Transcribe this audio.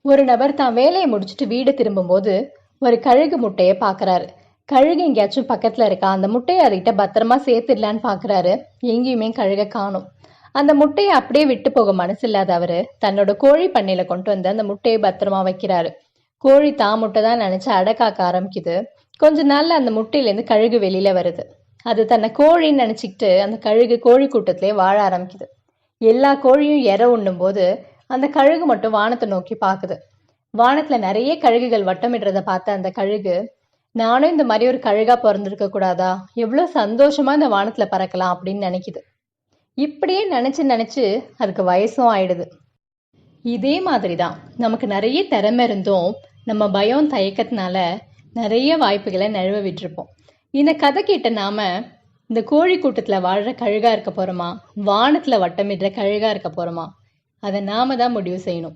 ஒரு நபர் தான் வேலையை முடிச்சுட்டு வீடு திரும்பும்போது ஒரு கழுகு முட்டையை பார்க்கறாரு. கழுகு எங்கேயாச்சும் பக்கத்துல இருக்கா, அந்த முட்டையை அதுகிட்ட பத்திரமா சேர்த்துடலான்னு பாக்குறாரு. எங்கேயுமே கழுகை காணும். அந்த முட்டையை அப்படியே விட்டு போக மனசு இல்லாத அவரு தன்னோட கோழி பண்ணையில கொண்டு வந்து அந்த முட்டையை பத்திரமா வைக்கிறாரு. கோழி தான் முட்டை தான் நினைச்சு அடை காக்க ஆரம்பிக்குது. கொஞ்ச நாள்ல அந்த முட்டையில இருந்து கழுகு வெளியில வருது. அது தன்னை கோழின்னு நினைச்சுக்கிட்டு அந்த கழுகு கோழி கூட்டத்திலே வாழ ஆரம்பிக்குது. எல்லா கோழியும் இரை உண்ணும் போது அந்த கழுகு மட்டும் வானத்தை நோக்கி பாக்குது. வானத்துல நிறைய கழுகுகள் வட்டமிடுறத பார்த்த அந்த கழுகு, நானும் இந்த மாதிரி ஒரு கழுகா பிறந்திருக்க கூடாதா, எவ்வளவு சந்தோஷமா இந்த வானத்துல பறக்கலாம் அப்படின்னு நினைக்குது. இப்படியே நினைச்சு நினைச்சு அதுக்கு வயசும் ஆயிடுது. இதே மாதிரிதான் நமக்கு நிறைய திறமை இருந்தும் நம்ம பயம் தயக்கத்தினால நிறைய வாய்ப்புகளை நழுவ விட்டுருப்போம். இந்த கதை கேட்ட நாம இந்த கோழி கூட்டத்துல வாழ்ற கழுகா இருக்க போறோமா, வானத்துல வட்டமிடுற கழுகா இருக்க போறோமா, அதை நாம தான் முடிவு செய்யணும்.